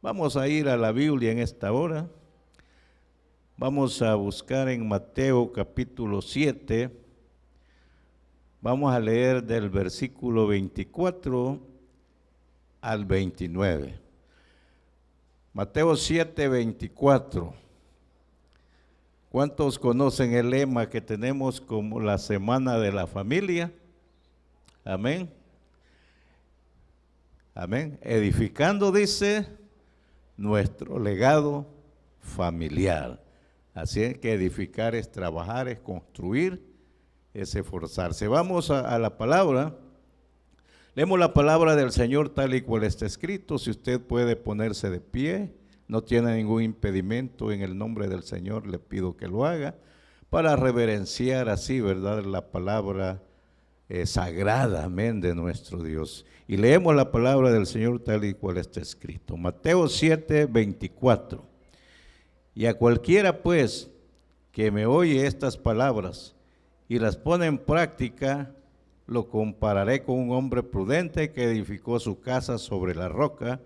Vamos a ir a la Biblia en esta hora. Vamos a buscar en Mateo capítulo 7. Vamos a leer del versículo 24 al 29. Mateo 7, 24. ¿Cuántos conocen el lema que tenemos como la Semana de la Familia? Amén. Amén. Edificando, dice, nuestro legado familiar. Así es que edificar es trabajar, es construir, es esforzarse. Vamos a la palabra. Leemos la palabra del Señor tal y cual está escrito. Si usted puede ponerse de pie, no tiene ningún impedimento, en el nombre del Señor le pido que lo haga, para reverenciar así, ¿verdad?, la palabra sagrada, amén, de nuestro Dios. Y leemos la palabra del Señor tal y cual está escrito. Mateo 7, 24. Y a cualquiera pues que me oye estas palabras y las pone en práctica, lo compararé con un hombre prudente que edificó su casa sobre la roca.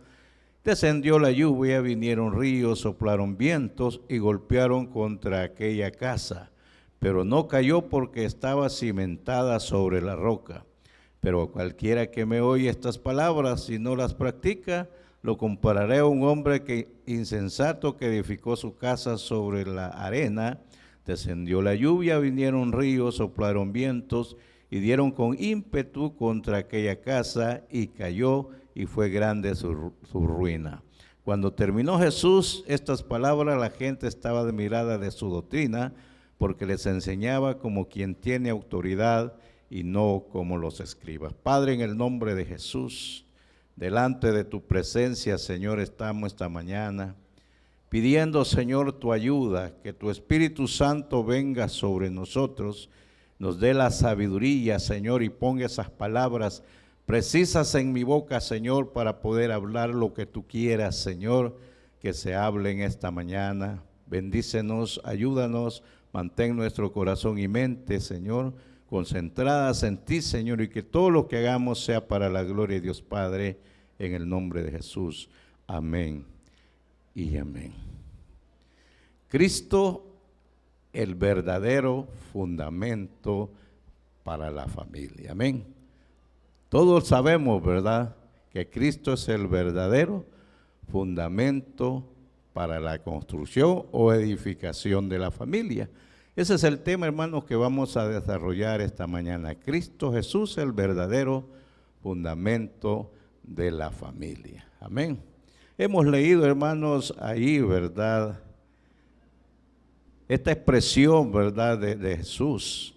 Descendió la lluvia, vinieron ríos, soplaron vientos y golpearon contra aquella casa, pero no cayó porque estaba cimentada sobre la roca. Pero cualquiera que me oye estas palabras y no las practica, lo compararé a un hombre insensato que edificó su casa sobre la arena. Descendió la lluvia, vinieron ríos, soplaron vientos y dieron con ímpetu contra aquella casa y cayó, y fue grande su ruina. Cuando terminó Jesús estas palabras, la gente estaba admirada de su doctrina, porque les enseñaba como quien tiene autoridad y no como los escribas. Padre, en el nombre de Jesús, delante de tu presencia, Señor, estamos esta mañana pidiendo, Señor, tu ayuda, que tu Espíritu Santo venga sobre nosotros, nos dé la sabiduría, Señor, y ponga esas palabras precisas en mi boca, Señor, para poder hablar lo que tú quieras, Señor, que se hable en esta mañana. Bendícenos, ayúdanos, mantén nuestro corazón y mente, Señor, concentradas en ti, Señor, y que todo lo que hagamos sea para la gloria de Dios Padre, en el nombre de Jesús. Amén y amén. Cristo, el verdadero fundamento para la familia. Amén. Todos sabemos, ¿verdad?, que Cristo es el verdadero fundamento para la construcción o edificación de la familia. Ese es el tema, hermanos, que vamos a desarrollar esta mañana. Cristo Jesús, el verdadero fundamento de la familia. Amén. Hemos leído, hermanos, ahí, ¿verdad?, esta expresión, ¿verdad?, de Jesús,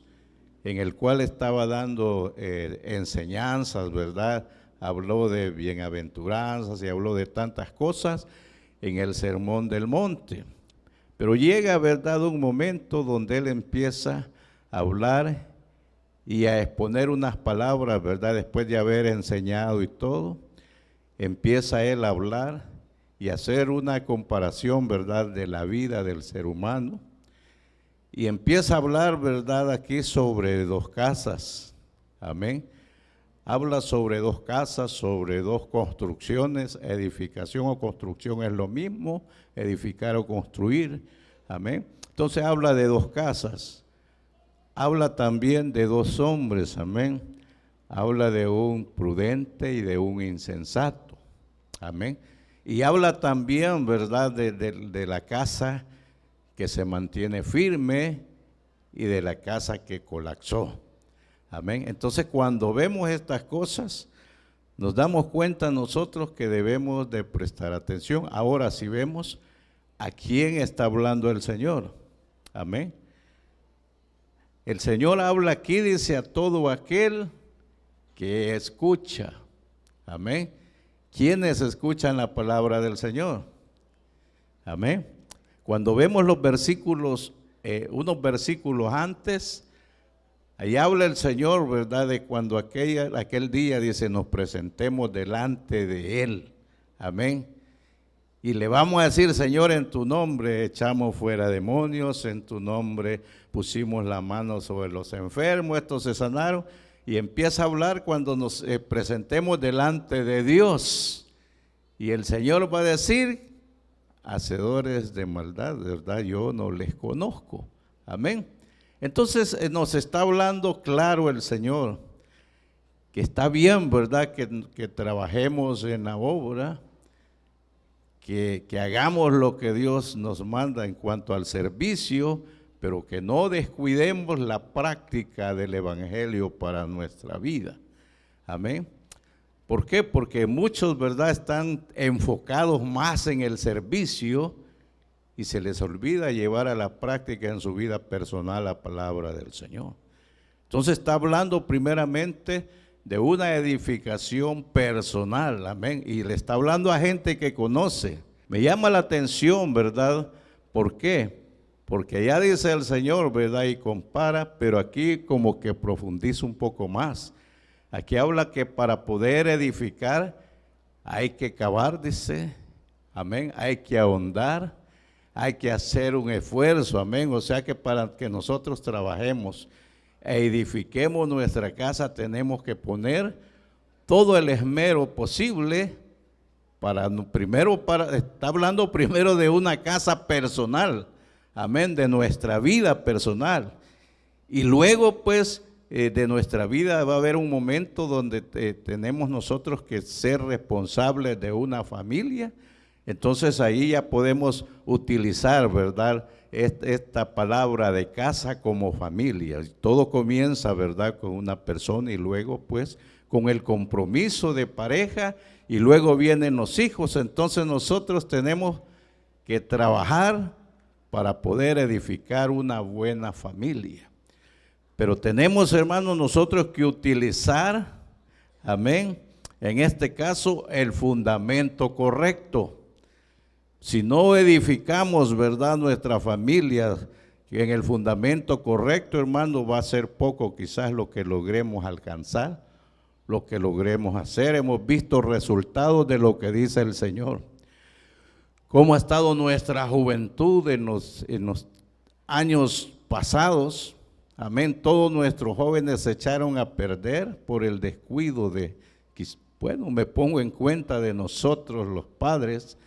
en el cual estaba dando enseñanzas, ¿verdad? Habló de bienaventuranzas y habló de tantas cosas en el Sermón del Monte. Pero llega, ¿verdad?, un momento donde él empieza a hablar y a exponer unas palabras, ¿verdad? Después de haber enseñado y todo, empieza él a hablar y a hacer una comparación, ¿verdad?, de la vida del ser humano. Y empieza a hablar, ¿verdad?, aquí sobre dos casas. Amén. Habla sobre dos casas, sobre dos construcciones. Edificación o construcción es lo mismo, edificar o construir. Amén. Entonces habla de dos casas. Habla también de dos hombres. Amén. Habla de un prudente y de un insensato. Amén. Y habla también, ¿verdad?, de la casa que se mantiene firme y de la casa que colapsó. Amén. Entonces, cuando vemos estas cosas, nos damos cuenta nosotros que debemos de prestar atención. Ahora, si vemos a quién está hablando el Señor. Amén. El Señor habla aquí, dice, a todo aquel que escucha. Amén. ¿Quiénes escuchan la palabra del Señor? Amén. Cuando vemos los versículos, unos versículos antes, ahí habla el Señor, ¿verdad?, de cuando aquel día, dice, nos presentemos delante de Él. Amén. Y le vamos a decir, Señor, en tu nombre echamos fuera demonios, en tu nombre pusimos la mano sobre los enfermos, estos se sanaron. Y empieza a hablar cuando nos presentemos delante de Dios. Y el Señor va a decir, hacedores de maldad, de verdad yo no les conozco. Amén. Entonces nos está hablando claro el Señor, que está bien, ¿verdad? Que trabajemos en la obra, que hagamos lo que Dios nos manda en cuanto al servicio, pero que no descuidemos la práctica del Evangelio para nuestra vida. Amén. ¿Por qué? Porque muchos, ¿verdad?, están enfocados más en el servicio y se les olvida llevar a la práctica en su vida personal la palabra del Señor. Entonces está hablando primeramente de una edificación personal, amén, y le está hablando a gente que conoce. Me llama la atención, ¿verdad? ¿Por qué? Porque ya dice el Señor, ¿verdad?, y compara, pero aquí como que profundiza un poco más. Aquí habla que para poder edificar hay que cavar, dice, amén, hay que ahondar, hay que hacer un esfuerzo, amén. O sea que para que nosotros trabajemos e edifiquemos nuestra casa tenemos que poner todo el esmero posible está hablando primero de una casa personal, amén, de nuestra vida personal. Y luego pues de nuestra vida va a haber un momento donde tenemos nosotros que ser responsables de una familia. Entonces ahí ya podemos utilizar, ¿verdad?, esta palabra de casa como familia. Todo comienza, ¿verdad?, con una persona y luego pues con el compromiso de pareja y luego vienen los hijos. Entonces nosotros tenemos que trabajar para poder edificar una buena familia. Pero tenemos, hermanos, nosotros que utilizar, amén, en este caso el fundamento correcto. Si no edificamos, ¿verdad?, nuestra familia en el fundamento correcto, hermano, va a ser poco quizás lo que logremos alcanzar, lo que logremos hacer. Hemos visto resultados de lo que dice el Señor. Cómo ha estado nuestra juventud en los años pasados. Amén. Todos nuestros jóvenes se echaron a perder por el descuido me pongo en cuenta de nosotros los padres.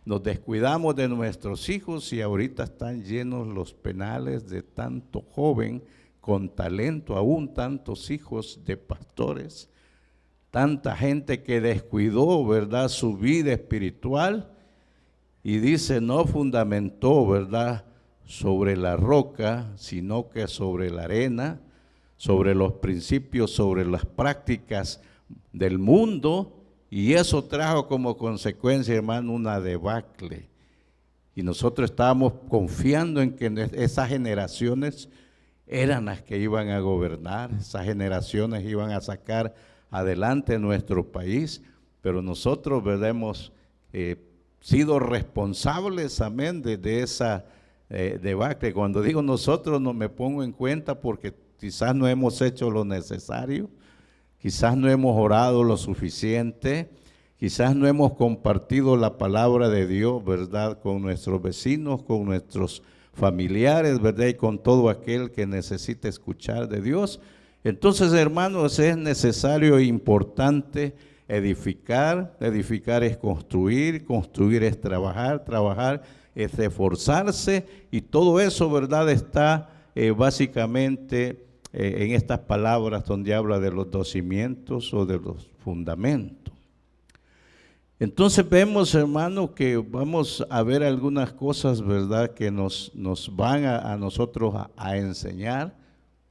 Nos descuidamos de nuestros hijos y ahorita están llenos los penales de tanto joven con talento, aún tantos hijos de pastores, tanta gente que descuidó, ¿verdad?, su vida espiritual y dice no fundamentó, ¿verdad?, sobre la roca, sino que sobre la arena, sobre los principios, sobre las prácticas del mundo. Y eso trajo como consecuencia, hermano, una debacle. Y nosotros estábamos confiando en que esas generaciones eran las que iban a gobernar, esas generaciones iban a sacar adelante nuestro país, pero nosotros, ¿verdad?, hemos sido responsables, amén, de esa debacle. Cuando digo nosotros, no me pongo en cuenta porque quizás no hemos hecho lo necesario. Quizás no hemos orado lo suficiente, quizás no hemos compartido la palabra de Dios, ¿verdad?, con nuestros vecinos, con nuestros familiares, ¿verdad?, y con todo aquel que necesita escuchar de Dios. Entonces, hermanos, es necesario e importante edificar. Edificar es construir, construir es trabajar, trabajar es esforzarse, y todo eso, ¿verdad?, está básicamente en estas palabras donde habla de los dos cimientos o de los fundamentos. Entonces vemos, hermano, que vamos a ver algunas cosas, ¿verdad?, que nos van a nosotros a enseñar.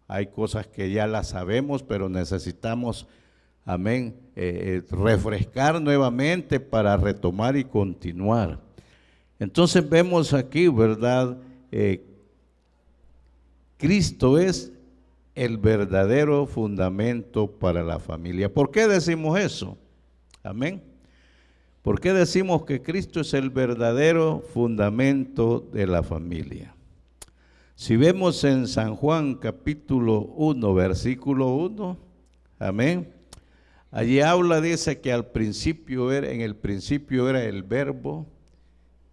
Hay cosas que ya las sabemos, pero necesitamos, amén, refrescar nuevamente para retomar y continuar. Entonces vemos aquí, ¿verdad?, Cristo es el verdadero fundamento para la familia. ¿Por qué decimos eso? Amén. ¿Por qué decimos que Cristo es el verdadero fundamento de la familia? Si vemos en San Juan capítulo 1, versículo 1, amén, allí habla, dice que en el principio era el Verbo,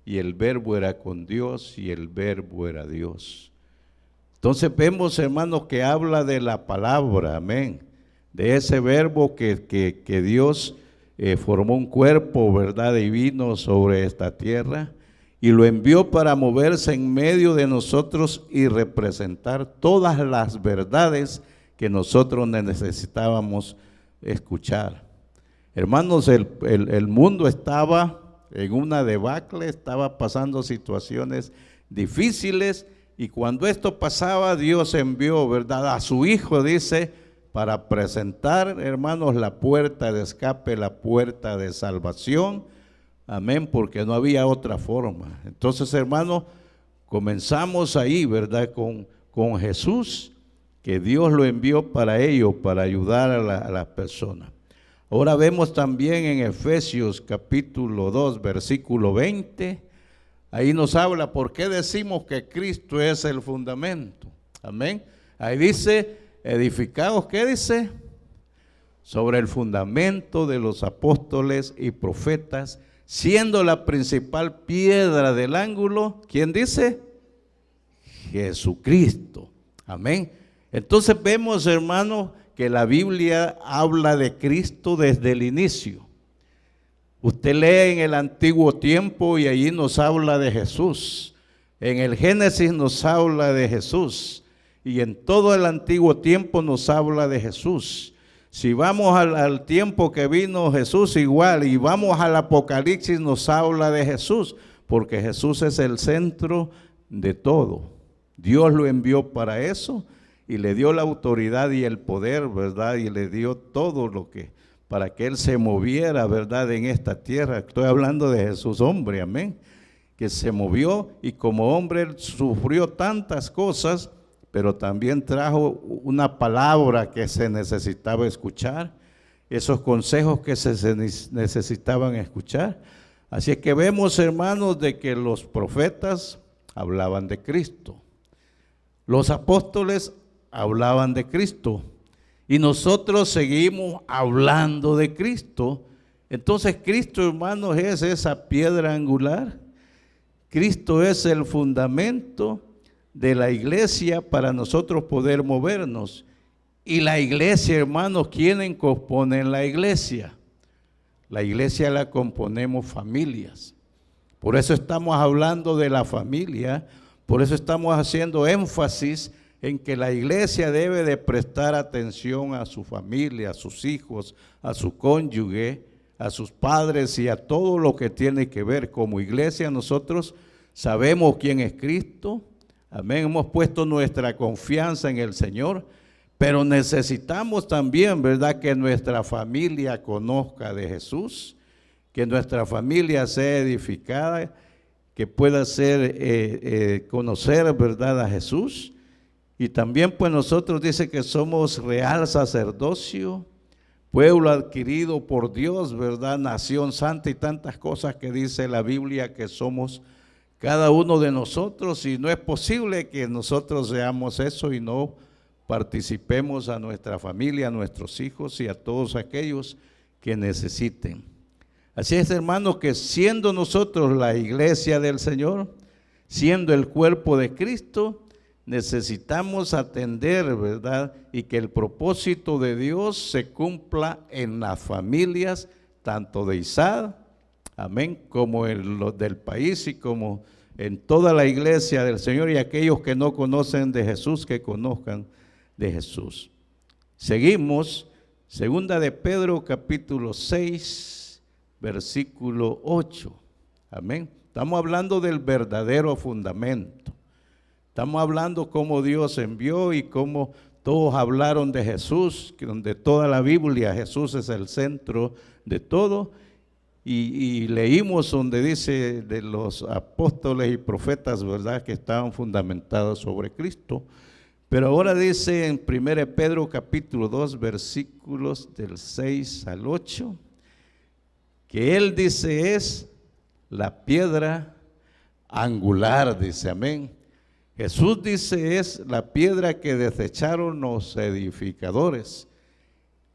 y el Verbo era con Dios, y el Verbo era Dios. Entonces vemos, hermanos, que habla de la palabra, amén, de ese verbo que Dios formó un cuerpo, ¿verdad?, divino sobre esta tierra y lo envió para moverse en medio de nosotros y representar todas las verdades que nosotros necesitábamos escuchar. Hermanos, el mundo estaba en una debacle, estaba pasando situaciones difíciles, y cuando esto pasaba, Dios envió, ¿verdad?, a su Hijo, dice, para presentar, hermanos, la puerta de escape, la puerta de salvación. Amén, porque no había otra forma. Entonces, hermanos, comenzamos ahí, ¿verdad?, con Jesús, que Dios lo envió para ello, para ayudar a las personas. Ahora vemos también en Efesios capítulo 2, versículo 20, ahí nos habla por qué decimos que Cristo es el fundamento. Amén. Ahí dice, edificados, ¿qué dice? Sobre el fundamento de los apóstoles y profetas, siendo la principal piedra del ángulo, ¿quién dice? Jesucristo. Amén. Entonces vemos, hermanos, que la Biblia habla de Cristo desde el inicio. Usted lee en el antiguo tiempo y allí nos habla de Jesús. En el Génesis nos habla de Jesús. Y en todo el antiguo tiempo nos habla de Jesús. Si vamos al tiempo que vino Jesús, igual, y vamos al Apocalipsis, nos habla de Jesús, porque Jesús es el centro de todo. Dios lo envió para eso y le dio la autoridad y el poder, ¿verdad? Y le dio todo lo que, para que Él se moviera, ¿verdad?, en esta tierra. Estoy hablando de Jesús, hombre, amén, que se movió y como hombre Él sufrió tantas cosas, pero también trajo una palabra que se necesitaba escuchar, esos consejos que se necesitaban escuchar. Así es que vemos, hermanos, de que los profetas hablaban de Cristo, los apóstoles hablaban de Cristo y nosotros seguimos hablando de Cristo. Entonces Cristo, hermanos, es esa piedra angular. Cristo es el fundamento de la iglesia para nosotros poder movernos. Y la iglesia, hermanos, ¿quiénes componen la iglesia? La iglesia la componemos familias. Por eso estamos hablando de la familia, por eso estamos haciendo énfasis en que la iglesia debe de prestar atención a su familia, a sus hijos, a su cónyuge, a sus padres y a todo lo que tiene que ver. Como iglesia nosotros sabemos quién es Cristo. Amén, hemos puesto nuestra confianza en el Señor, pero necesitamos también, ¿verdad?, que nuestra familia conozca de Jesús, que nuestra familia sea edificada, que pueda ser, conocer, ¿verdad?, a Jesús. Y también pues nosotros dice que somos real sacerdocio, pueblo adquirido por Dios, ¿verdad?, nación santa y tantas cosas que dice la Biblia que somos cada uno de nosotros, y no es posible que nosotros seamos eso y no participemos a nuestra familia, a nuestros hijos y a todos aquellos que necesiten. Así es, hermanos, que siendo nosotros la iglesia del Señor, siendo el cuerpo de Cristo, necesitamos atender, ¿verdad?, y que el propósito de Dios se cumpla en las familias, tanto de Izar, amén, como en los del país y como en toda la iglesia del Señor, y aquellos que no conocen de Jesús, que conozcan de Jesús. Seguimos, segunda de Pedro capítulo 6, versículo 8, amén. Estamos hablando del verdadero fundamento. Estamos hablando cómo Dios envió y cómo todos hablaron de Jesús, que donde toda la Biblia Jesús es el centro de todo. Y leímos donde dice de los apóstoles y profetas, ¿verdad?, que estaban fundamentados sobre Cristo. Pero ahora dice en 1 Pedro capítulo 2, versículos del 6 al 8, que Él dice es la piedra angular, dice, amén. Jesús dice es la piedra que desecharon los edificadores.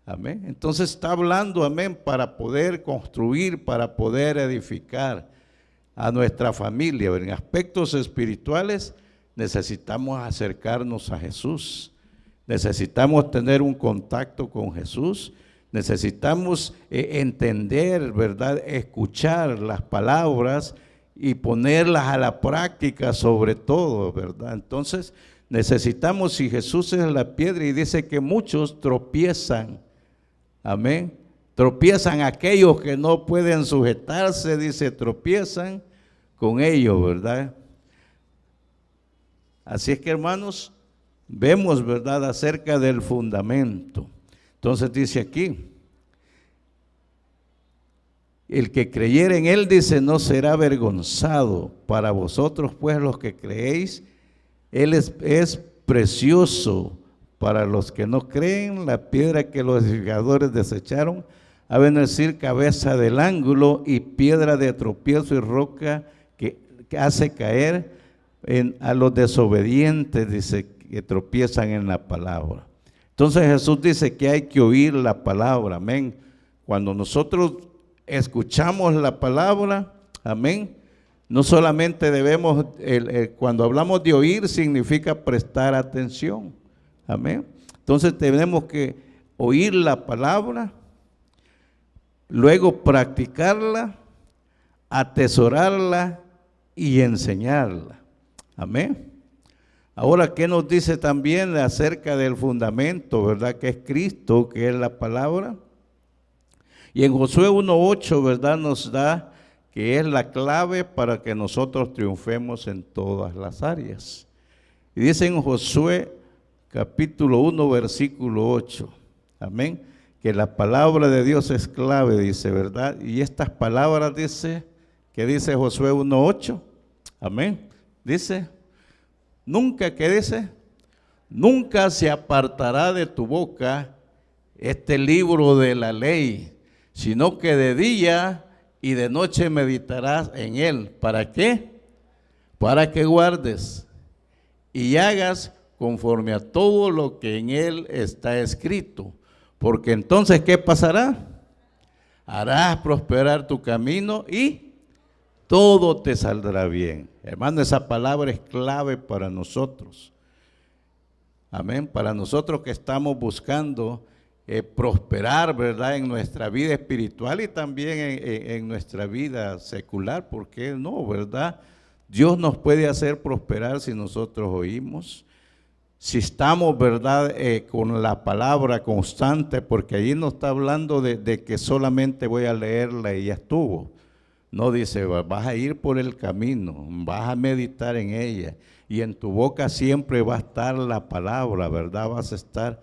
Amén. Entonces está hablando, amén, para poder construir, para poder edificar a nuestra familia. En aspectos espirituales necesitamos acercarnos a Jesús. Necesitamos tener un contacto con Jesús. Necesitamos entender, ¿verdad? Escuchar las palabras y ponerlas a la práctica sobre todo, ¿verdad? Entonces necesitamos, si Jesús es la piedra y dice que muchos tropiezan, amén, tropiezan aquellos que no pueden sujetarse, dice, tropiezan con ellos, ¿verdad? Así es que, hermanos, vemos, ¿verdad?, acerca del fundamento. Entonces dice aquí, el que creyere en él, dice, no será avergonzado. Para vosotros, pues, los que creéis, él es precioso. Para los que no creen, la piedra que los edificadores desecharon, ha venido a decir cabeza del ángulo y piedra de tropiezo y roca que hace caer a los desobedientes, dice, que tropiezan en la palabra. Entonces Jesús dice que hay que oír la palabra, amén. Cuando nosotros escuchamos la palabra, amén, no solamente debemos, cuando hablamos de oír significa prestar atención, amén. Entonces tenemos que oír la palabra, luego practicarla, atesorarla y enseñarla, amén. Ahora, ¿qué nos dice también acerca del fundamento, verdad? Que es Cristo, que es la palabra. Y en Josué 1:8, ¿verdad? Nos da que es la clave para que nosotros triunfemos en todas las áreas. Y dice en Josué capítulo 1, versículo 8, amén, que la palabra de Dios es clave, dice, ¿verdad? Y estas palabras dice, ¿qué dice Josué 1:8? Amén. Dice, nunca, ¿qué dice? Nunca se apartará de tu boca este libro de la ley, sino que de día y de noche meditarás en él. ¿Para qué? Para que guardes y hagas conforme a todo lo que en él está escrito. Porque entonces, ¿qué pasará? Harás prosperar tu camino y todo te saldrá bien. Hermano, esa palabra es clave para nosotros. Amén. Para nosotros que estamos buscando prosperar, ¿verdad?, en nuestra vida espiritual y también en nuestra vida secular. ¿Por qué no, verdad? Dios nos puede hacer prosperar si nosotros oímos, si estamos, ¿verdad?, con la palabra constante, porque allí no está hablando de que solamente voy a leerla y ya estuvo. No, dice, vas a ir por el camino, vas a meditar en ella y en tu boca siempre va a estar la palabra, ¿verdad? Vas a estar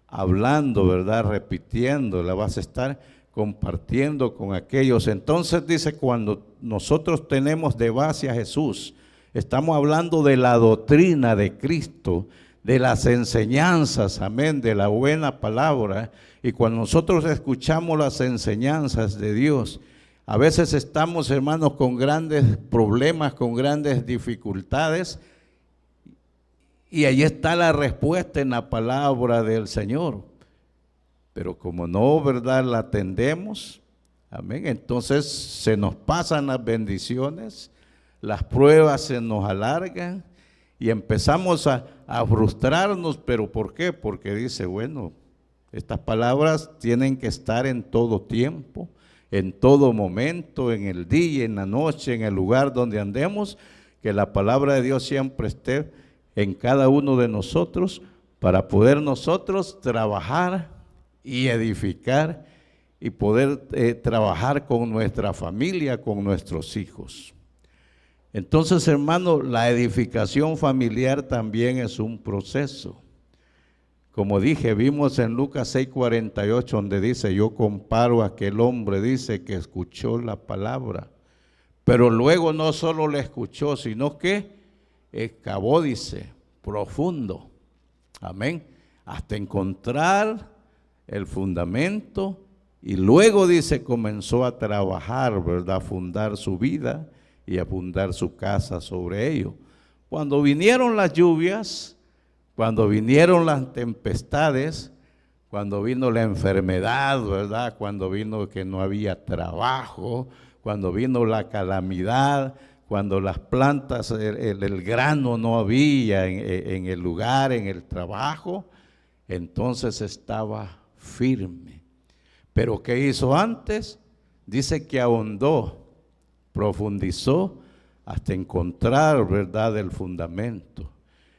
hablando, ¿verdad? Repitiéndola, vas a estar compartiendo con aquellos. Entonces dice, cuando nosotros tenemos de base a Jesús, estamos hablando de la doctrina de Cristo, de las enseñanzas, amén, de la buena palabra. Y cuando nosotros escuchamos las enseñanzas de Dios, a veces estamos, hermanos, con grandes problemas, con grandes dificultades, y ahí está la respuesta en la palabra del Señor. Pero como no, ¿verdad?, la atendemos, amén, entonces se nos pasan las bendiciones, las pruebas se nos alargan y empezamos a frustrarnos. ¿Pero por qué? Porque dice, bueno, estas palabras tienen que estar en todo tiempo, en todo momento, en el día, en la noche, en el lugar donde andemos, que la palabra de Dios siempre esté en cada uno de nosotros para poder nosotros trabajar y edificar y poder trabajar con nuestra familia, con nuestros hijos. Entonces, hermano, la edificación familiar también es un proceso. Como dije, vimos en Lucas 6:48, donde dice, yo comparo a aquel hombre, dice, que escuchó la palabra, pero luego no solo la escuchó, sino que excavó, dice, profundo, amén, hasta encontrar el fundamento, y luego, dice, comenzó a trabajar, ¿verdad?, a fundar su vida y a fundar su casa sobre ello. Cuando vinieron las lluvias, cuando vinieron las tempestades, cuando vino la enfermedad, ¿verdad?, cuando vino que no había trabajo, cuando vino la calamidad, cuando las plantas, el grano no había en el lugar, en el trabajo, entonces estaba firme. Pero ¿qué hizo antes? Dice que ahondó, profundizó hasta encontrar, ¿verdad?, el fundamento.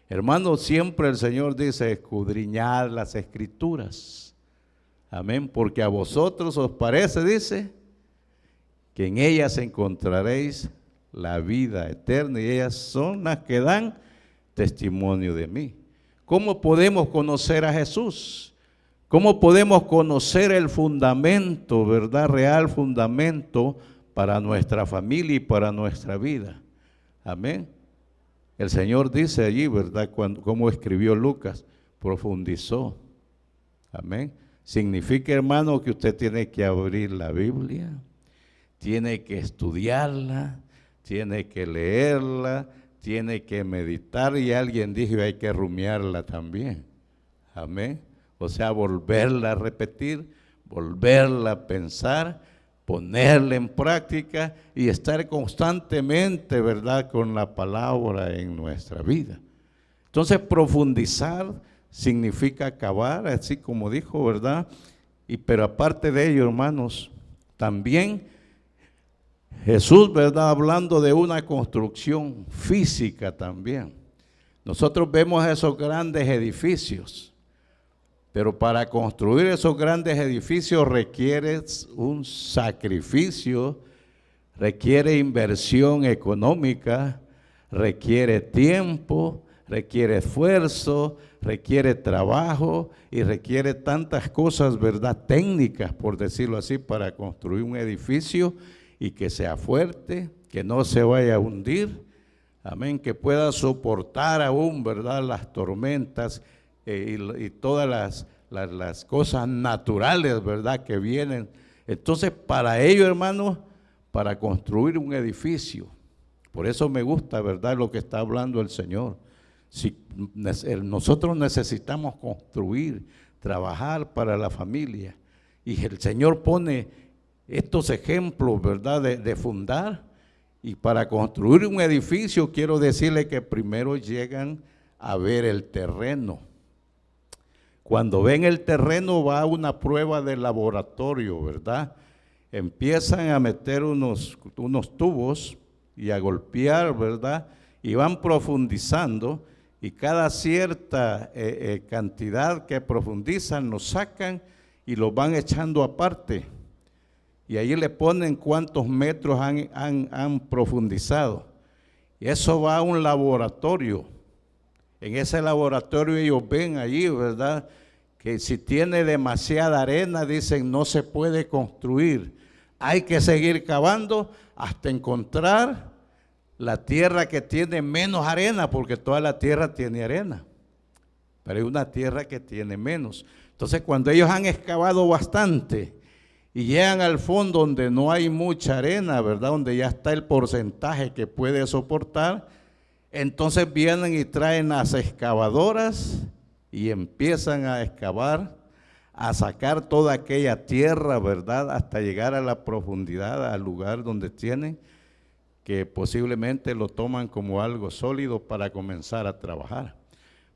Hermanos, siempre el Señor dice, escudriñad las Escrituras. Amén, porque a vosotros os parece, dice, que en ellas encontraréis la vida eterna, y ellas son las que dan testimonio de mí. ¿Cómo podemos conocer a Jesús? ¿Cómo podemos conocer el fundamento, verdad, real fundamento para nuestra familia y para nuestra vida? Amén. El Señor dice allí, verdad, como escribió Lucas, profundizó. Amén. Significa, hermano, que usted tiene que abrir la Biblia, tiene que estudiarla, tiene que leerla, tiene que meditar, y alguien dijo hay que rumiarla también. Amén. O sea, volverla a repetir, volverla a pensar, ponerla en práctica y estar constantemente, ¿verdad?, con la palabra en nuestra vida. Entonces, profundizar significa acabar, así como dijo, ¿verdad? Pero aparte de ello, hermanos, también Jesús, ¿verdad?, hablando de una construcción física también. Nosotros vemos esos grandes edificios, pero para construir esos grandes edificios requiere un sacrificio, requiere inversión económica, requiere tiempo, requiere esfuerzo, requiere trabajo y requiere tantas cosas, ¿verdad?, técnicas, por decirlo así, para construir un edificio y que sea fuerte, que no se vaya a hundir, amén, que pueda soportar aún, ¿verdad?, las tormentas y todas las cosas naturales, ¿verdad?, que vienen. Entonces, para ello, hermanos, para construir un edificio, por eso me gusta, ¿verdad?, lo que está hablando el Señor. Si nosotros necesitamos construir, trabajar para la familia, y el Señor pone estos ejemplos, ¿verdad?, de fundar, y para construir un edificio quiero decirle que primero llegan a ver el terreno. Cuando ven el terreno va a una prueba de laboratorio, ¿verdad? Empiezan a meter unos tubos y a golpear, ¿verdad? Y van profundizando, y cada cierta cantidad que profundizan lo sacan y lo van echando aparte. Y ahí le ponen cuántos metros han profundizado. Y eso va a un laboratorio. En ese laboratorio ellos ven allí, ¿verdad?, que si tiene demasiada arena, dicen no se puede construir. Hay que seguir cavando hasta encontrar la tierra que tiene menos arena, porque toda la tierra tiene arena, pero hay una tierra que tiene menos. Entonces, cuando ellos han excavado bastante y llegan al fondo donde no hay mucha arena, ¿verdad?, donde ya está el porcentaje que puede soportar, entonces vienen y traen las excavadoras y empiezan a excavar, a sacar toda aquella tierra, ¿verdad?, hasta llegar a la profundidad, al lugar donde tienen, que posiblemente lo toman como algo sólido para comenzar a trabajar.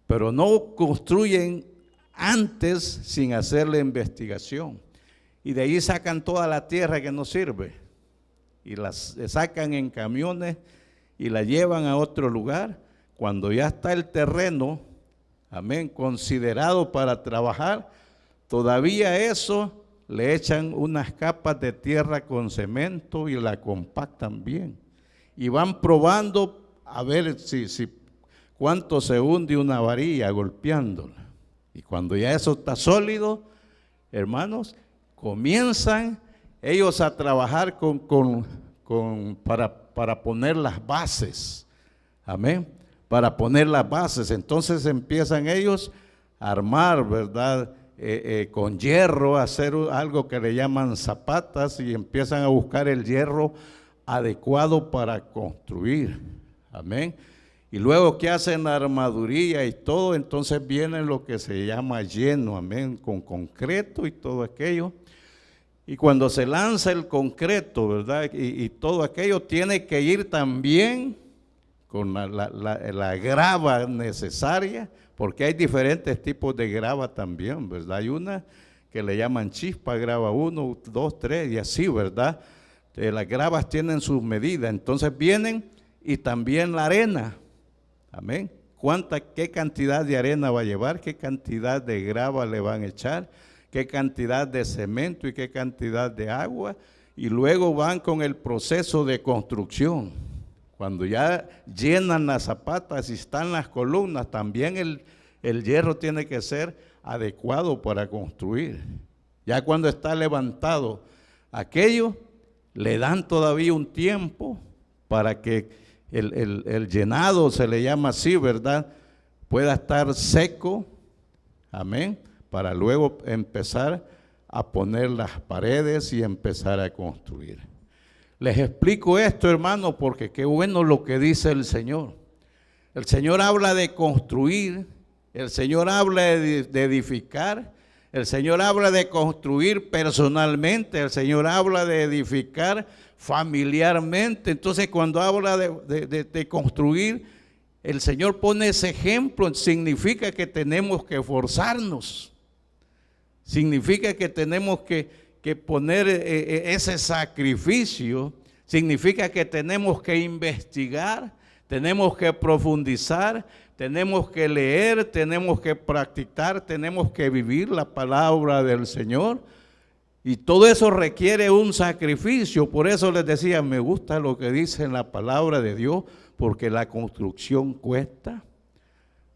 Pero no construyen antes sin hacer la investigación. Y de ahí sacan toda la tierra que no sirve y las sacan en camiones y la llevan a otro lugar. Cuando ya está el terreno, amén, considerado para trabajar, todavía eso le echan unas capas de tierra con cemento y la compactan bien. Y van probando a ver cuánto se hunde una varilla golpeándola. Y cuando ya eso está sólido, hermanos, comienzan ellos a trabajar para poner las bases. Amén. Para poner las bases. Entonces empiezan ellos a armar, ¿verdad?, con hierro, a hacer algo que le llaman zapatas, y empiezan a buscar el hierro adecuado para construir. Amén. Y luego que hacen la armaduría y todo, entonces viene lo que se llama lleno, amén, con concreto y todo aquello. Y cuando se lanza el concreto, ¿verdad?, y todo aquello tiene que ir también con la grava necesaria, porque hay diferentes tipos de grava también, ¿verdad? Hay una que le llaman chispa, grava 1, 2, 3 y así, ¿verdad? Las gravas tienen sus medidas, entonces vienen y también la arena, amén. ¿Qué cantidad de arena va a llevar? ¿Qué cantidad de grava le van a echar? ¿Qué cantidad de cemento y qué cantidad de agua? Y luego van con el proceso de construcción. Cuando ya llenan las zapatas y están las columnas, también el hierro tiene que ser adecuado para construir. Ya cuando está levantado aquello, le dan todavía un tiempo para que el llenado, se le llama así, ¿verdad?, pueda estar seco, amén, para luego empezar a poner las paredes y empezar a construir. Les explico esto, hermano, porque qué bueno lo que dice el Señor. El Señor habla de construir, el Señor habla de edificar, el Señor habla de construir personalmente, el Señor habla de edificar familiarmente. Entonces, cuando habla de construir, el Señor pone ese ejemplo, significa que tenemos que esforzarnos, significa que tenemos que poner ese sacrificio, significa que tenemos que investigar, tenemos que profundizar, tenemos que leer, tenemos que practicar, tenemos que vivir la palabra del Señor. Y todo eso requiere un sacrificio. Por eso les decía, me gusta lo que dice en la palabra de Dios, porque la construcción cuesta,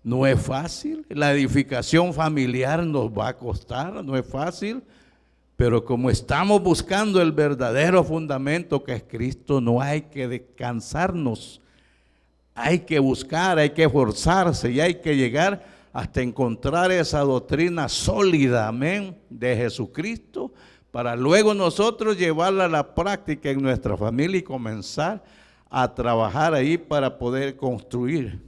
no es fácil. La edificación familiar nos va a costar, no es fácil. Pero como estamos buscando el verdadero fundamento que es Cristo, no hay que descansarnos. Hay que buscar, hay que esforzarse y hay que llegar hasta encontrar esa doctrina sólida, amén, de Jesucristo, para luego nosotros llevarla a la práctica en nuestra familia y comenzar a trabajar ahí para poder construir.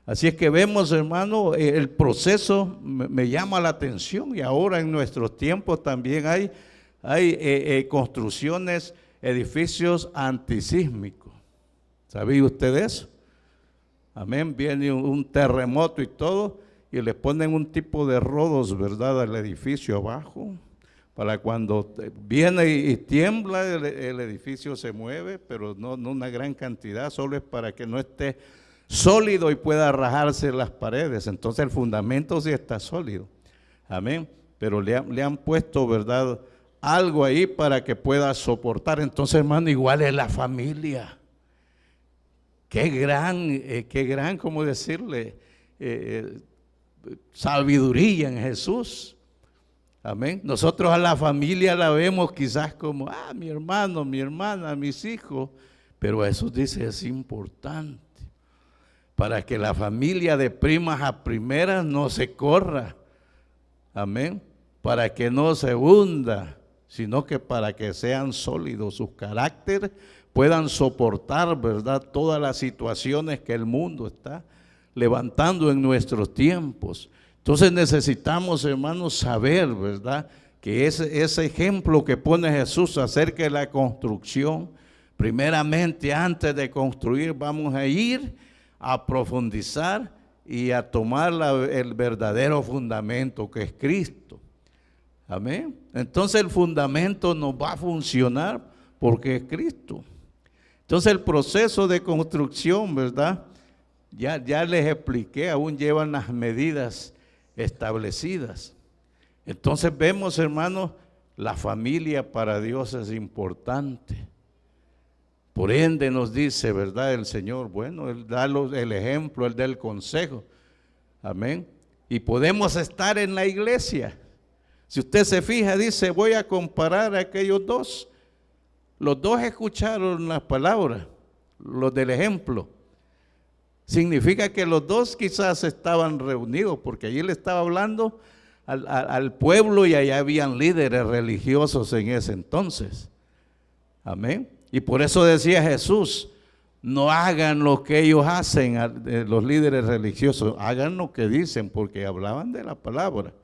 Así es que vemos, hermano, el proceso me llama la atención, y ahora en nuestros tiempos también hay construcciones, edificios antisísmicos. ¿Sabía usted eso? Amén, viene un terremoto y todo, y le ponen un tipo de rodos, ¿verdad?, al edificio abajo, para cuando viene y tiembla, el edificio se mueve, pero no una gran cantidad, solo es para que no esté sólido y pueda rajarse las paredes. Entonces el fundamento sí está sólido, amén, pero le han puesto, ¿verdad?, algo ahí para que pueda soportar. Entonces, hermano, igual es la familia. Qué gran, ¿cómo decirle? Sabiduría en Jesús. Amén. Nosotros a la familia la vemos quizás como, mi hermano, mi hermana, mis hijos. Pero Jesús dice, es importante para que la familia de primas a primeras no se corra. Amén. Para que no se hunda, sino que para que sean sólidos sus caracteres, puedan soportar, ¿verdad?, todas las situaciones que el mundo está levantando en nuestros tiempos. Entonces necesitamos, hermanos, saber, ¿verdad?, que ese ejemplo que pone Jesús acerca de la construcción, primeramente antes de construir vamos a ir a profundizar y a tomar el verdadero fundamento que es Cristo. Amén. Entonces el fundamento nos va a funcionar porque es Cristo. Entonces el proceso de construcción, ¿verdad?, ya les expliqué, aún llevan las medidas establecidas. Entonces vemos, hermanos, la familia para Dios es importante. Por ende nos dice, ¿verdad?, el Señor, bueno, Él da el ejemplo, Él da el consejo. Amén. Y podemos estar en la iglesia. Si usted se fija, dice, voy a comparar a aquellos dos. Los dos escucharon las palabras, los del ejemplo. Significa que los dos quizás estaban reunidos, porque allí le estaba hablando al pueblo y allá habían líderes religiosos en ese entonces. Amén. Y por eso decía Jesús, no hagan lo que ellos hacen, los líderes religiosos, hagan lo que dicen, porque hablaban de la palabra.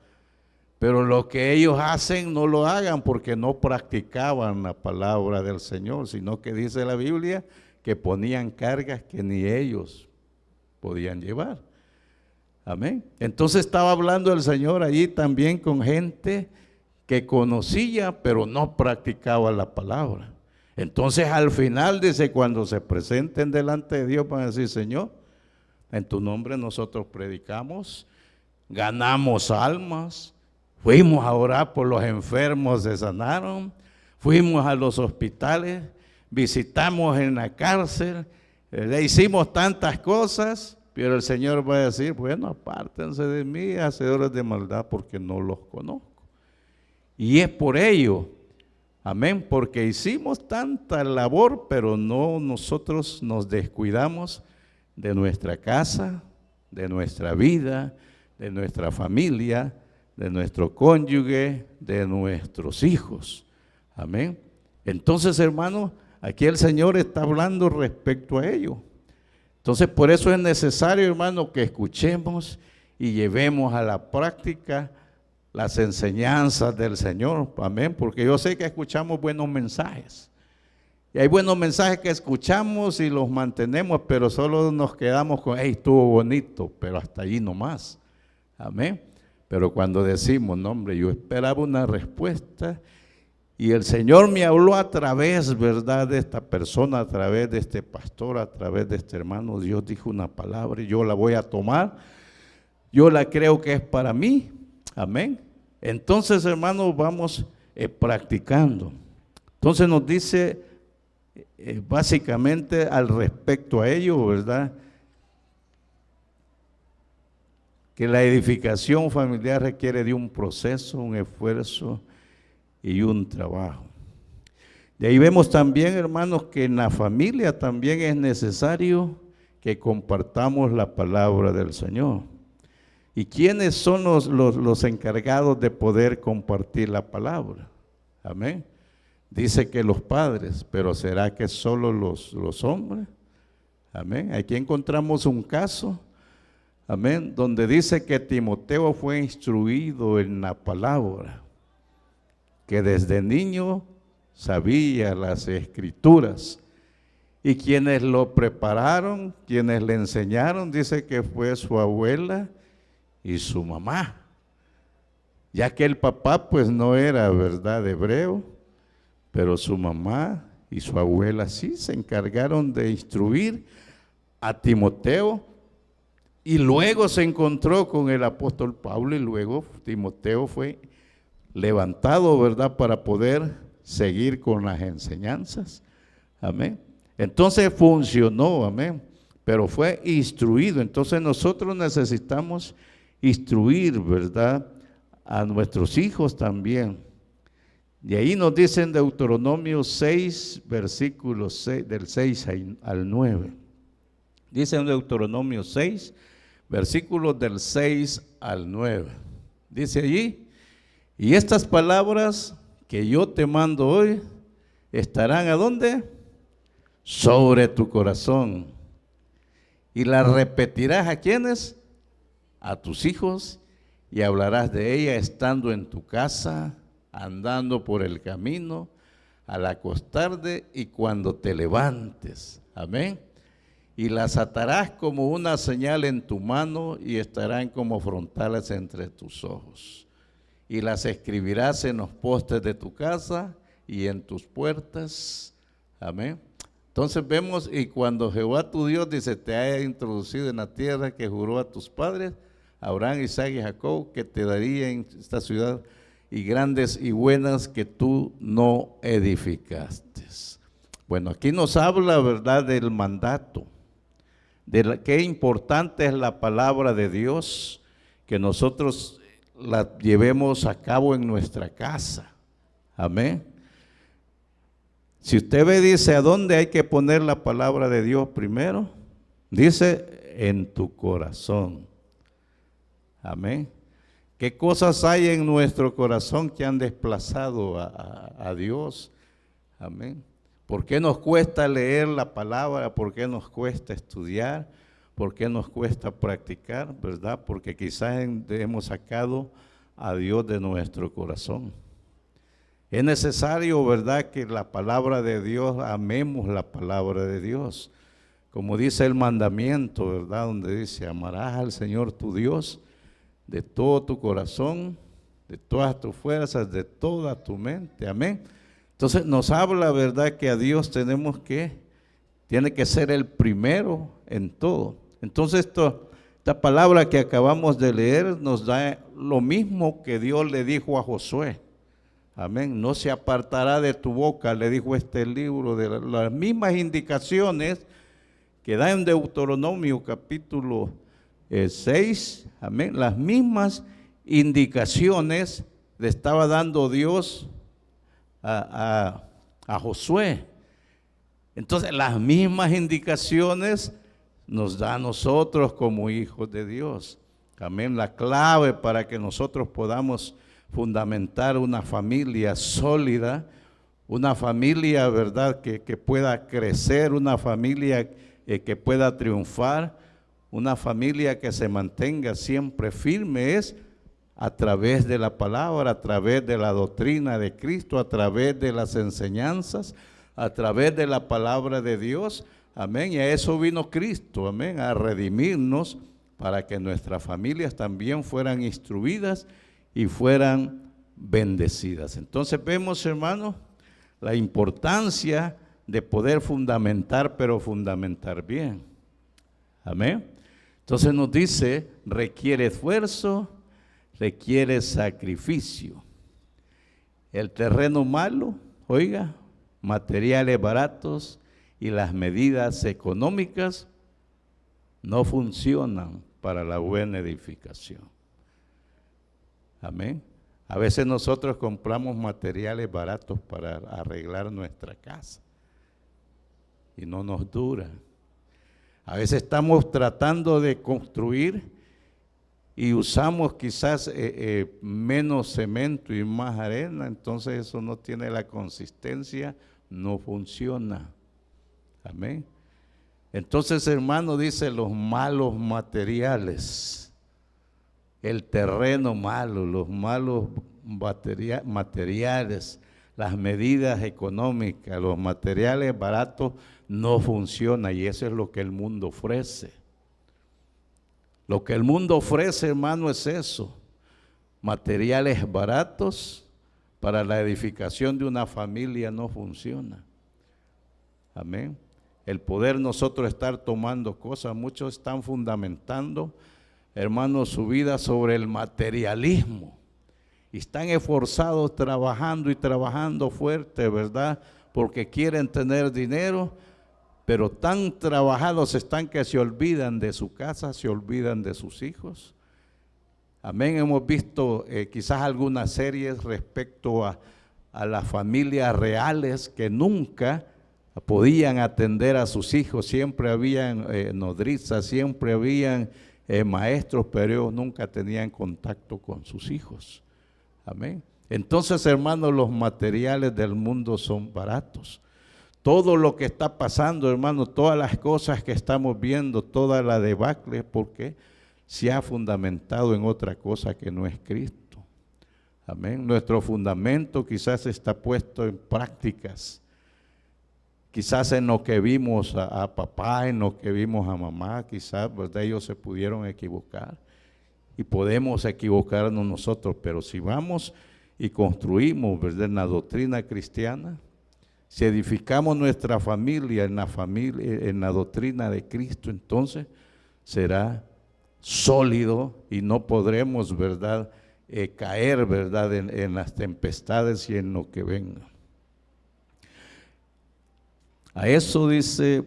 Pero lo que ellos hacen no lo hagan porque no practicaban la palabra del Señor, sino que dice la Biblia que ponían cargas que ni ellos podían llevar. Amén. Entonces estaba hablando el Señor allí también con gente que conocía, pero no practicaba la palabra. Entonces al final dice, cuando se presenten delante de Dios, van a decir, Señor, en tu nombre nosotros predicamos, ganamos almas, fuimos a orar por los enfermos, se sanaron, fuimos a los hospitales, visitamos en la cárcel, le hicimos tantas cosas, pero el Señor va a decir, bueno, apártense de mí, hacedores de maldad, porque no los conozco. Y es por ello, amén, porque hicimos tanta labor, pero no, nosotros nos descuidamos de nuestra casa, de nuestra vida, de nuestra familia, de nuestro cónyuge, de nuestros hijos. Amén. Entonces, hermanos, aquí el Señor está hablando respecto a ello. Entonces, por eso es necesario, hermano, que escuchemos y llevemos a la práctica las enseñanzas del Señor. Amén. Porque yo sé que escuchamos buenos mensajes. Y hay buenos mensajes que escuchamos y los mantenemos, pero solo nos quedamos con, hey, estuvo bonito, pero hasta allí nomás. Amén. Pero cuando decimos, no, hombre, yo esperaba una respuesta y el Señor me habló a través, ¿verdad?, de esta persona, a través de este pastor, a través de este hermano. Dios dijo una palabra y yo la voy a tomar. Yo la creo que es para mí. Amén. Entonces, hermanos, vamos practicando. Entonces nos dice básicamente al respecto a ello, ¿verdad?, que la edificación familiar requiere de un proceso, un esfuerzo y un trabajo. De ahí vemos también, hermanos, que en la familia también es necesario que compartamos la palabra del Señor. ¿Y quiénes son los encargados de poder compartir la palabra? Amén. Dice que los padres, pero ¿será que solo los hombres? Amén. Aquí encontramos un caso, amén, donde dice que Timoteo fue instruido en la palabra, que desde niño sabía las escrituras, y quienes lo prepararon, quienes le enseñaron, dice que fue su abuela y su mamá, ya que el papá pues no era, ¿verdad?, hebreo, pero su mamá y su abuela sí se encargaron de instruir a Timoteo. Y luego se encontró con el apóstol Pablo y luego Timoteo fue levantado, ¿verdad?, para poder seguir con las enseñanzas. Amén. Entonces funcionó, amén, pero fue instruido. Entonces nosotros necesitamos instruir, ¿verdad?, a nuestros hijos también. Y ahí nos dice en Deuteronomio 6, versículos 6, del 6 al 9. Dice en Deuteronomio 6, versículos del 6 al 9. Dice allí, y estas palabras que yo te mando hoy estarán ¿a dónde? Sobre tu corazón. Y las repetirás ¿a quiénes? A tus hijos, y hablarás de ella estando en tu casa, andando por el camino, al acostarte y cuando te levantes. Amén. Y las atarás como una señal en tu mano y estarán como frontales entre tus ojos. Y las escribirás en los postes de tu casa y en tus puertas. Amén. Entonces vemos, y cuando Jehová tu Dios dice, te haya introducido en la tierra que juró a tus padres, Abraham, Isaac y Jacob, que te daría en esta ciudad, y grandes y buenas que tú no edificaste. Bueno, aquí nos habla, ¿verdad?, del mandato, de qué importante es la palabra de Dios, que nosotros la llevemos a cabo en nuestra casa. Amén. Si usted ve, dice, ¿a dónde hay que poner la palabra de Dios primero? Dice, en tu corazón. Amén. ¿Qué cosas hay en nuestro corazón que han desplazado a Dios? Amén. ¿Por qué nos cuesta leer la palabra? ¿Por qué nos cuesta estudiar? ¿Por qué nos cuesta practicar? ¿Verdad? Porque quizás hemos sacado a Dios de nuestro corazón. Es necesario, ¿verdad?, que la palabra de Dios, amemos la palabra de Dios. Como dice el mandamiento, ¿verdad?, donde dice, amarás al Señor tu Dios de todo tu corazón, de todas tus fuerzas, de toda tu mente, amén. Entonces nos habla, ¿verdad?, que a Dios tiene que ser el primero en todo. Entonces esta palabra que acabamos de leer nos da lo mismo que Dios le dijo a Josué. Amén. No se apartará de tu boca, le dijo este libro, de las mismas indicaciones que da en Deuteronomio capítulo 6. Amén. Las mismas indicaciones le estaba dando Dios a Josué. Entonces las mismas indicaciones nos da a nosotros como hijos de Dios. Amén. La clave para que nosotros podamos fundamentar una familia sólida, una familia, ¿verdad?, que pueda crecer, una familia que pueda triunfar, una familia que se mantenga siempre firme, es a través de la palabra, a través de la doctrina de Cristo, a través de las enseñanzas, a través de la palabra de Dios. Amén. Y a eso vino Cristo, amén, a redimirnos para que nuestras familias también fueran instruidas y fueran bendecidas. Entonces vemos, hermanos, la importancia de poder fundamentar, pero fundamentar bien. Amén. Entonces nos dice, requiere esfuerzo, requiere sacrificio. El terreno malo, oiga, materiales baratos y las medidas económicas no funcionan para la buena edificación. Amén. A veces nosotros compramos materiales baratos para arreglar nuestra casa y no nos dura. A veces estamos tratando de construir y usamos quizás menos cemento y más arena, entonces eso no tiene la consistencia, no funciona. Amén. Entonces, hermano, dice los malos materiales, el terreno malo, los malos materiales, las medidas económicas, los materiales baratos no funcionan, y eso es lo que el mundo ofrece. Lo que el mundo ofrece, hermano, es eso, materiales baratos para la edificación de una familia no funciona. Amén. El poder nosotros estar tomando cosas, muchos están fundamentando, hermanos, su vida sobre el materialismo. Y están esforzados trabajando y trabajando fuerte, ¿verdad? Porque quieren tener dinero, pero tan trabajados están que se olvidan de su casa, se olvidan de sus hijos. Amén. Hemos visto quizás algunas series respecto a las familias reales que nunca podían atender a sus hijos. Siempre habían nodrizas, siempre habían maestros, pero ellos nunca tenían contacto con sus hijos. Amén. Entonces, hermanos, los materiales del mundo son baratos. Todo lo que está pasando, hermanos, todas las cosas que estamos viendo, toda la debacle, porque se ha fundamentado en otra cosa que no es Cristo. Amén. Nuestro fundamento quizás está puesto en prácticas. Quizás en lo que vimos a papá, en lo que vimos a mamá, quizás, ¿verdad?, ellos se pudieron equivocar. Y podemos equivocarnos nosotros, pero si vamos y construimos, ¿verdad?, en la doctrina cristiana, si edificamos nuestra familia en la doctrina de Cristo, entonces será sólido y no podremos, ¿verdad?, caer, ¿verdad?, en las tempestades y en lo que venga. A eso dice,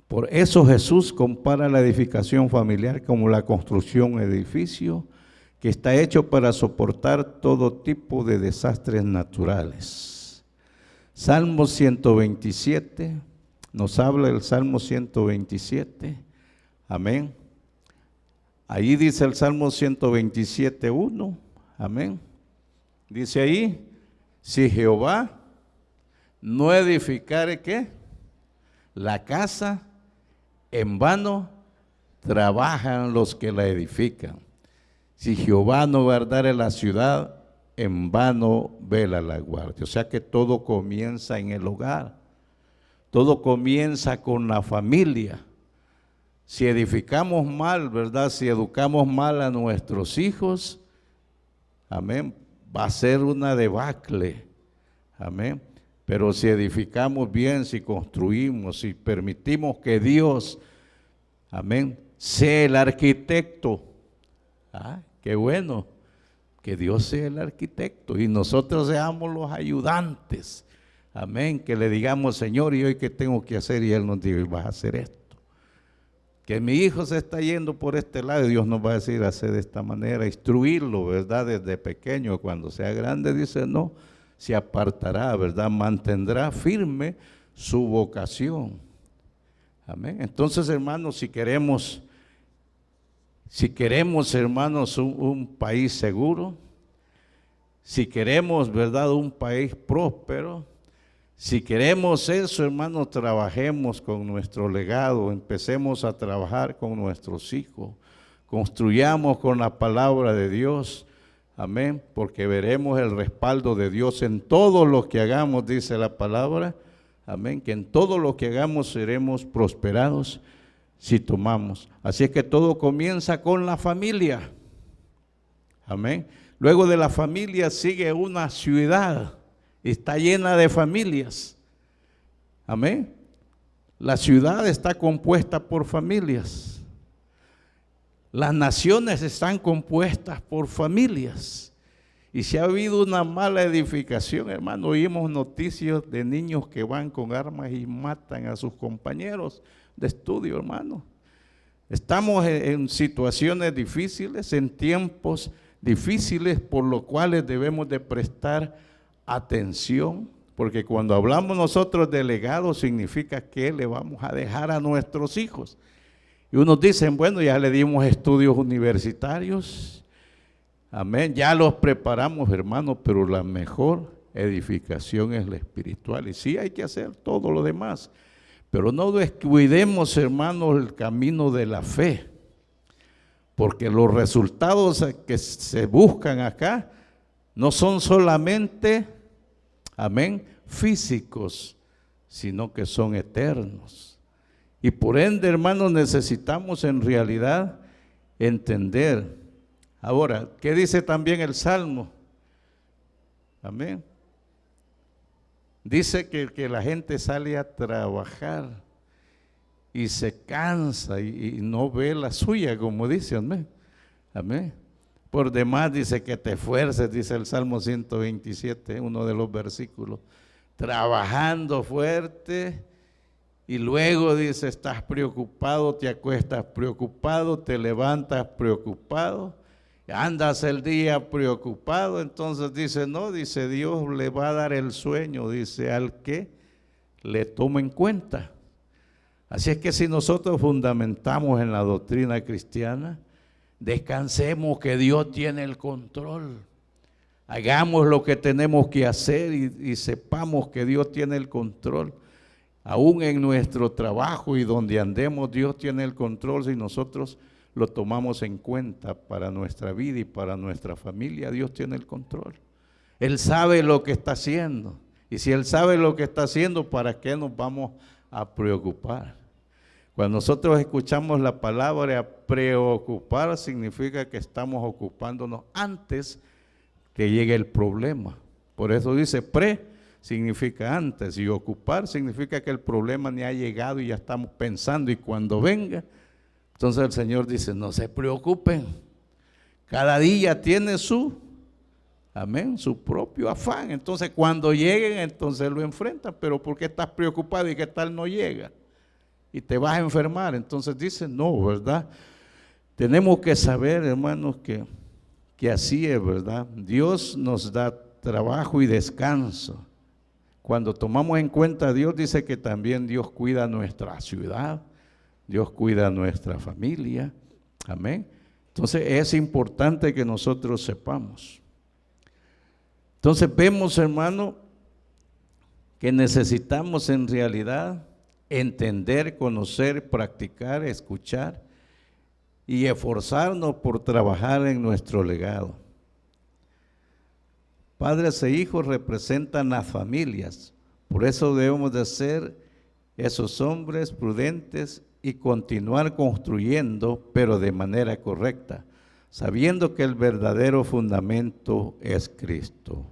por eso Jesús compara la edificación familiar como la construcción de edificio que está hecho para soportar todo tipo de desastres naturales. Salmo 127, nos habla el Salmo 127, amén. Ahí dice el Salmo 127:1, amén. Dice ahí, si Jehová no edificare, ¿qué?, la casa, en vano trabajan los que la edifican. Si Jehová no guardare la ciudad, en vano vela la guardia. O sea que todo comienza en el hogar. Todo comienza con la familia. Si edificamos mal, ¿verdad?, si educamos mal a nuestros hijos, amén, va a ser una debacle, amén. Pero si edificamos bien, si construimos, si permitimos que Dios, amén, sea el arquitecto, qué bueno, que Dios sea el arquitecto y nosotros seamos los ayudantes, amén, que le digamos, Señor, ¿y hoy qué tengo que hacer? Y Él nos diga, vas a hacer esto. Que mi hijo se está yendo por este lado, y Dios nos va a decir, hacer de esta manera, instruirlo, ¿verdad? Desde pequeño, cuando sea grande, dice, no, se apartará, ¿verdad? Mantendrá firme su vocación. Amén. Entonces, hermanos, si queremos, hermanos, un país seguro, si queremos, ¿verdad?, un país próspero, si queremos eso, hermanos, trabajemos con nuestro legado, empecemos a trabajar con nuestros hijos, construyamos con la palabra de Dios, amén, porque veremos el respaldo de Dios en todo lo que hagamos, dice la palabra, amén, que en todo lo que hagamos seremos prosperados si tomamos. Así es que todo comienza con la familia, amén. Luego de la familia sigue una ciudad. Está llena de familias. Amén. La ciudad está compuesta por familias. Las naciones están compuestas por familias. Y si ha habido una mala edificación, hermano, oímos noticias de niños que van con armas y matan a sus compañeros de estudio, hermano. Estamos en situaciones difíciles, en tiempos difíciles, por lo cuales debemos de prestar atención, porque cuando hablamos nosotros de legado significa que le vamos a dejar a nuestros hijos. Y unos dicen, bueno, ya le dimos estudios universitarios, amén, ya los preparamos, hermanos, pero la mejor edificación es la espiritual. Y sí hay que hacer todo lo demás, pero no descuidemos, hermanos, el camino de la fe, porque los resultados que se buscan acá no son solamente, amén, físicos, sino que son eternos. Y por ende, hermanos, necesitamos en realidad entender. Ahora, ¿qué dice también el Salmo? Amén. Dice que la gente sale a trabajar y se cansa y no ve la suya, como dice, amén. Amén. Por demás dice que te esfuerces, dice el Salmo 127, uno de los versículos, trabajando fuerte, y luego dice, estás preocupado, te acuestas preocupado, te levantas preocupado, andas el día preocupado. Entonces dice, no, dice, Dios le va a dar el sueño, dice, al que le tome en cuenta. Así es que si nosotros fundamentamos en la doctrina cristiana, descansemos que Dios tiene el control. Hagamos lo que tenemos que hacer y sepamos que Dios tiene el control. Aún en nuestro trabajo y donde andemos, Dios tiene el control si nosotros lo tomamos en cuenta para nuestra vida y para nuestra familia. Dios tiene el control. Él sabe lo que está haciendo. Y si Él sabe lo que está haciendo, ¿para qué nos vamos a preocupar? Cuando nosotros escuchamos la palabra preocupar, significa que estamos ocupándonos antes que llegue el problema. Por eso dice significa antes, y ocupar significa que el problema ni ha llegado y ya estamos pensando, y cuando venga, entonces el Señor dice, no se preocupen, cada día tiene su, amén, su propio afán. Entonces cuando lleguen, entonces lo enfrentan. Pero ¿por qué estás preocupado y qué tal no llega? Y te vas a enfermar. Entonces dice, no, ¿verdad? Tenemos que saber, hermanos, que así es, ¿verdad? Dios nos da trabajo y descanso. Cuando tomamos en cuenta a Dios, dice que también Dios cuida nuestra ciudad, Dios cuida nuestra familia, amén. Entonces es importante que nosotros sepamos. Entonces vemos, hermano, que necesitamos en realidad entender, conocer, practicar, escuchar y esforzarnos por trabajar en nuestro legado. Padres e hijos representan las familias, por eso debemos de ser esos hombres prudentes y continuar construyendo, pero de manera correcta. sabiendo que el verdadero fundamento es Cristo.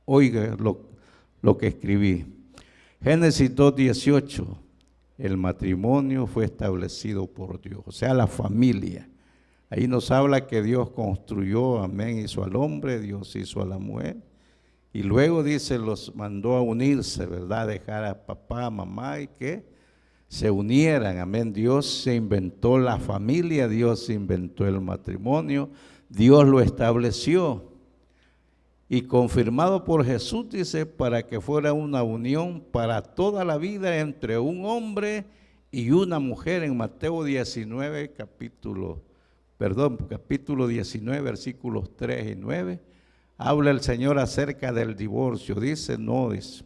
Oiga lo que escribí. Génesis 2:18, el matrimonio fue establecido por Dios, o sea, la familia. Ahí nos habla que Dios construyó, amén, hizo al hombre, Dios hizo a la mujer. Y luego dice, los mandó a unirse, ¿verdad? Dejar a papá, mamá y que se unieran, amén. Dios se inventó la familia, Dios se inventó el matrimonio, Dios lo estableció. Y confirmado por Jesús, dice, para que fuera una unión para toda la vida entre un hombre y una mujer. En Mateo 19, capítulo 19, versículos 3 y 9, habla el Señor acerca del divorcio. Dice, no, dice,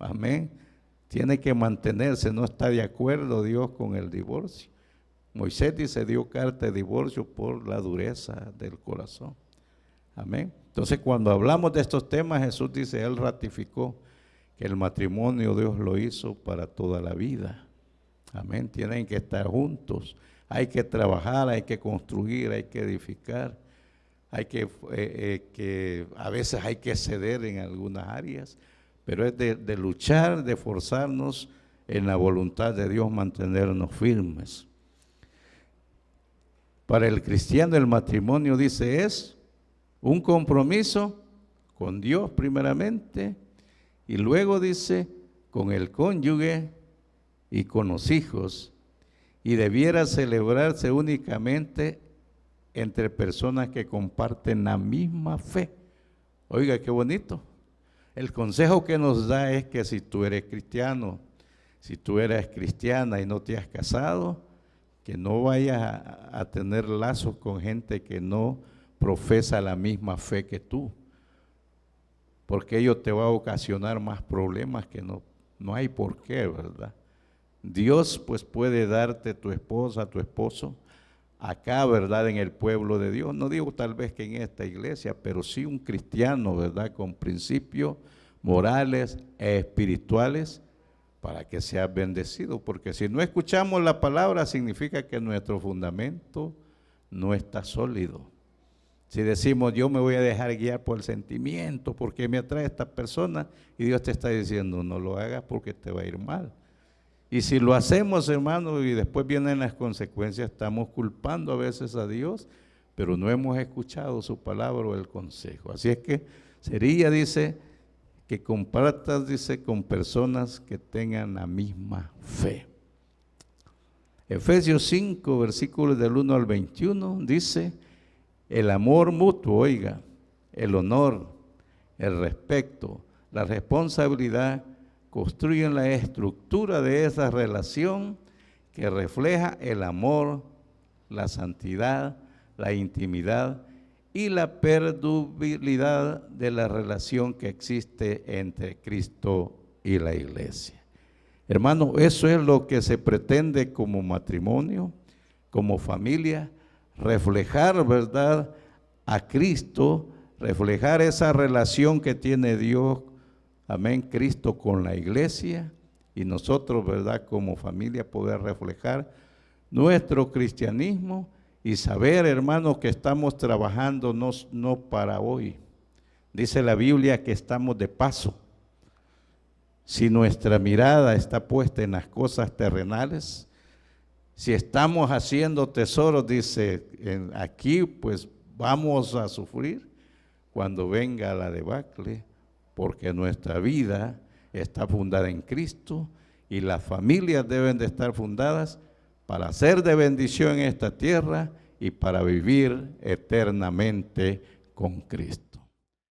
amén, tiene que mantenerse, no está de acuerdo Dios con el divorcio. Moisés dice, dio carta de divorcio por la dureza del corazón. Amén. Entonces, cuando hablamos de estos temas, Jesús dice, Él ratificó que el matrimonio Dios lo hizo para toda la vida. Amén. Tienen que estar juntos. Hay que trabajar, hay que construir, hay que edificar. Hay que a veces hay que ceder en algunas áreas, pero es de luchar, de esforzarnos en la voluntad de Dios, mantenernos firmes. Para el cristiano el matrimonio, dice, es un compromiso con Dios primeramente, y luego dice, con el cónyuge y con los hijos, y debiera celebrarse únicamente entre personas que comparten la misma fe. Oiga, qué bonito. El consejo que nos da es que si tú eres cristiano, si tú eres cristiana y no te has casado, que no vayas a tener lazos con gente que no profesa la misma fe que tú, porque ello te va a ocasionar más problemas que no hay por qué, ¿verdad? Dios pues puede darte tu esposa, tu esposo, acá, ¿verdad? En el pueblo de Dios, no digo tal vez que en esta iglesia, pero sí un cristiano, ¿verdad? Con principios morales e espirituales para que seas bendecido, porque si no escuchamos la palabra significa que nuestro fundamento no está sólido. Si decimos, yo me voy a dejar guiar por el sentimiento, porque me atrae esta persona, y Dios te está diciendo, no lo hagas porque te va a ir mal. Y si lo hacemos, hermano, y después vienen las consecuencias, estamos culpando a veces a Dios, pero no hemos escuchado su palabra o el consejo. Así es que sería, dice, que compartas, dice, con personas que tengan la misma fe. Efesios 5, versículos del 1 al 21, dice, el amor mutuo, oiga, el honor, el respeto, la responsabilidad, construyen la estructura de esa relación que refleja el amor, la santidad, la intimidad y la perdurabilidad de la relación que existe entre Cristo y la iglesia. Hermano, eso es lo que se pretende como matrimonio, como familia, reflejar, ¿verdad?, a Cristo, reflejar esa relación que tiene Dios, amén, Cristo con la iglesia, y nosotros, ¿verdad?, como familia poder reflejar nuestro cristianismo y saber, hermanos, que estamos trabajando no para hoy. Dice la Biblia que estamos de paso. Si nuestra mirada está puesta en las cosas terrenales, si estamos haciendo tesoros, dice, aquí pues vamos a sufrir cuando venga la debacle, porque nuestra vida está fundada en Cristo y las familias deben de estar fundadas para ser de bendición en esta tierra y para vivir eternamente con Cristo.